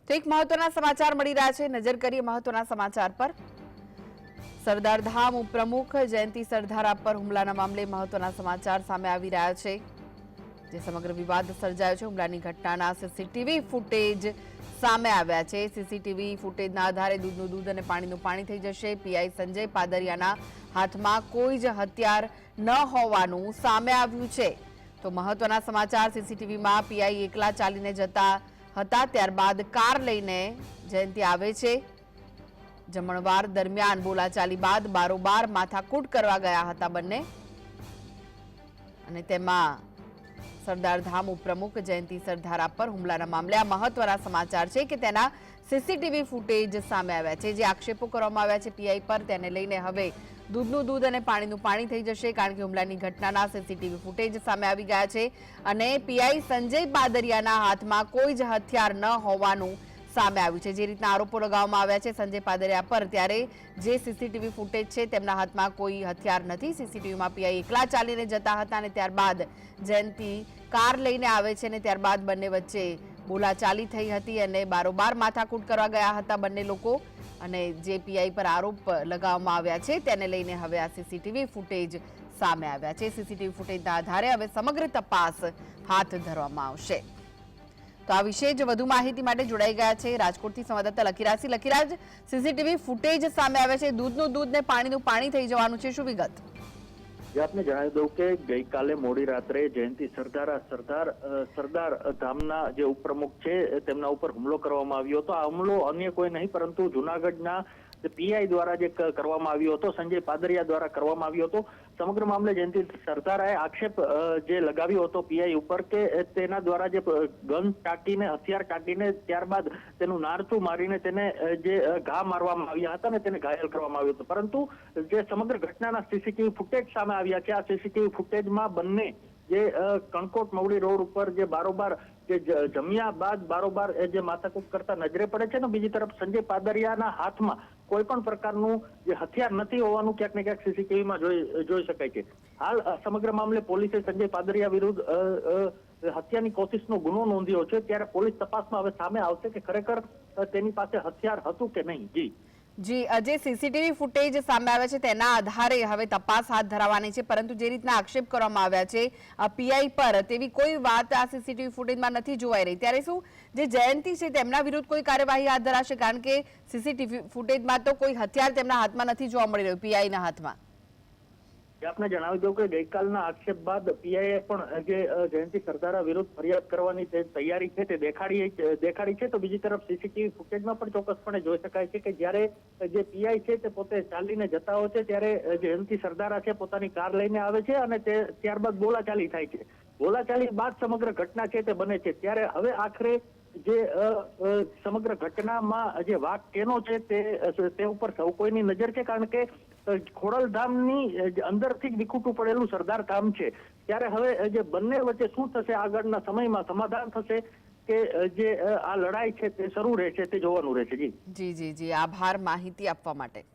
તો એક મહત્વના સમાચાર મળી રહ્યા છે, નજર કરીએ મહત્વના સમાચાર પર। સરદાર ધામ ઉપપ્રમુખ જયંતિ સરદારા પર હુમલાના મામલે મહત્વના સમાચાર સામે આવી રહ્યા છે, જે સમગ્ર વિવાદ સર્જાયો છે। હુમલાની ઘટનાના સીસીટીવી ફૂટેજ સામે આવ્યા છે। સીસીટીવી ફૂટેજના આધારે દૂધનું દૂધ અને પાણીનું પાણી થઈ જશે। પીઆઈ સંજય પાદરિયાના હાથમાં કોઈ જ હથિયાર ન હોવાનું સામે આવ્યું છે। તો મહત્વના સમાચાર, સીસીટીવીમાં પીઆઈ એકલા ચાલીને જતા હતા, ત્યારબાદ કાર લઈને જયંતિ આવે છે। જમણવાર દરમિયાન બોલાચાલી બાદ બારોબાર માથાકૂટ કરવા ગયા હતા બંને, અને તેમાં સરદાર ધામ ઉપપ્રમુખ જયંતિ સરદારા પર હુમલાના મામલે આ મહત્વના સમાચાર છે કે તેના સીસીટીવી ફૂટેજ સામે આવ્યા છે। જે આક્ષેપો કરવામાં આવ્યા છે પીઆઈ પર, તેને લઈને હવે દૂધનું દૂધ અને પાણીનું પાણી થઈ જશે, કારણ કે હુમલાની ઘટનાના સીસીટીવી ફૂટેજ સામે આવી ગયા છે અને પીઆઈ સંજય પાદરિયાના હાથમાં કોઈ જ હથિયાર ન હોવાનું સામે આવ્યું છે। જે રીતના આરોપો લગાવવામાં આવ્યા છે સંજય પાદરિયા પર, ત્યારે જે સીસીટીવી ફૂટેજ છે તેમના હાથમાં કોઈ હથિયાર નથી। સીસીટીવીમાં પીઆઈ એકલા ચાલીને જતા હતા અને ત્યારબાદ જયંતિ કાર લઈને આવે છે અને ત્યારબાદ બંને વચ્ચે બોલાચાલી થઈ હતી અને બારોબાર માથાકૂટ કરવા ગયા હતા બંને લોકો, અને જે પીઆઈ પર આરોપ લગાવવામાં આવ્યા છે તેને લઈને હવે આ સીસીટીવી ફૂટેજ સામે આવ્યા છે। સીસીટીવી ફૂટેજના આધારે હવે સમગ્ર તપાસ હાથ ધરવામાં આવશે। તો આ વિશે જ વધુ માહિતી માટે જોડાઈ ગયા છે રાજકોટથી સંવાદદાતા લકીરાજસિંહ। લકીરાજ, સીસીટીવી ફૂટેજ સામે આવ્યા છે, દૂધનું દૂધ ને પાણીનું પાણી થઈ જવાનું છે, શું વિગત? આપને જણાવી દઉં કે ગઈકાલે મોડી રાત્રે જયંતિ સરદારા સરદાર ધામના જે ઉપપ્રમુખ છે તેમના ઉપર હુમલો કરવામાં આવ્યો હતો। આ હુમલો અન્ય કોઈ નહીં પરંતુ જુનાગઢના પીઆઈ દ્વારા જે કરવામાં આવ્યો હતો, સંજય પાદરિયા દ્વારા કરવામાં આવ્યો હતો। સમગ્ર મામલે જયંતિ સરદારાએ આક્ષેપ જે લગાવ્યો હતો પીઆઈ ઉપર કે તેના દ્વારા જે ગન ટાંકીને, હથિયાર ટાંકીને ત્યારબાદ તેનું નારતું મારીને તેને જે ઘા મારવામાં આવ્યા હતા ને તેને ઘાયલ કરવામાં આવ્યો હતો। પરંતુ જે સમગ્ર ઘટનાના સીસીટીવી ફૂટેજ સામે આવ્યા છે, આ સીસીટીવી ફૂટેજમાં બંને જે કણકોટ મવડી રોડ ઉપર જે બારોબાર જે જમ્યા બાદ બારોબાર જે માથાકૂટ કરતા નજરે પડે છે ને, બીજી તરફ સંજય પાદરિયાના હાથમાં કોઈ પણ પ્રકારનું જે હથિયાર નથી હોવાનું ક્યાંક ને ક્યાંક સીસીટીવીમાં જોઈ શકાય છે। હાલ સમગ્ર મામલે પોલીસે સંજય પાદરિયા વિરુદ્ધ હત્યાની કોશિશનો ગુનો નોંધ્યો છે, ત્યારે પોલીસ તપાસમાં હવે સામે આવશે કે ખરેખર તેની પાસે હથિયાર હતું કે નહીં। જી, જે સીસીટીવી ફૂટેજ સામે આવ્યા છે તેના આધારે હવે તપાસ હાથ ધરાવવાની છે, પરંતુ જે રીતના આક્ષેપ કરવામાં આવ્યા છે પીઆઈ પર, તેવી કોઈ વાત આ સીસીટીવી ફૂટેજમાં નથી જોવાઈ રહી। ત્યારે શું જે જયંતિ છે તેમના વિરુદ્ધ કોઈ કાર્યવાહી હાથ ધરાશે? કારણ કે સીસીટીવી ફૂટેજમાં તો કોઈ હથિયાર તેમના હાથમાં નથી જોવા મળી રહ્યું, પીઆઈના હાથમાં। આપને જણાવી દઉં કે ગઈકાલના આક્ષેપ બાદ પીઆઈએ પણ જે જયંતિ સરદારા વિરુદ્ધ ફરિયાદ કરવાની તૈયારી છે તે દેખાડી છે। તો બીજી તરફ સીસીટીવી ફૂટેજમાં પણ ચોક્કસપણે જોઈ શકાય છે કે જ્યારે જે પીઆઈ છે તે પોતે ચાલીને જતા હોય છે, ત્યારે જયંતિ સરદારા છે પોતાની કાર લઈને આવે છે અને ત્યારબાદ બોલાચાલી થાય છે। બોલાચાલી બાદ સમગ્ર ઘટના છે તે બને છે, ત્યારે હવે આખરે જે સમગ્ર ઘટનામાં જે વાક કેનો છે તે ઉપર સૌ કોઈની નજર છે, કારણ કે ખોડલધામની અંદરથી જ વિખૂટું પડેલું સરદાર ધામ છે। ત્યારે હવે જે બંને વચ્ચે શું થશે, આગળના સમયમાં સમાધાન થશે કે જે આ લડાઈ છે તે શરૂ રહેશે તે જોવાનું રહેશે। જી, આભાર માહિતી આપવા માટે।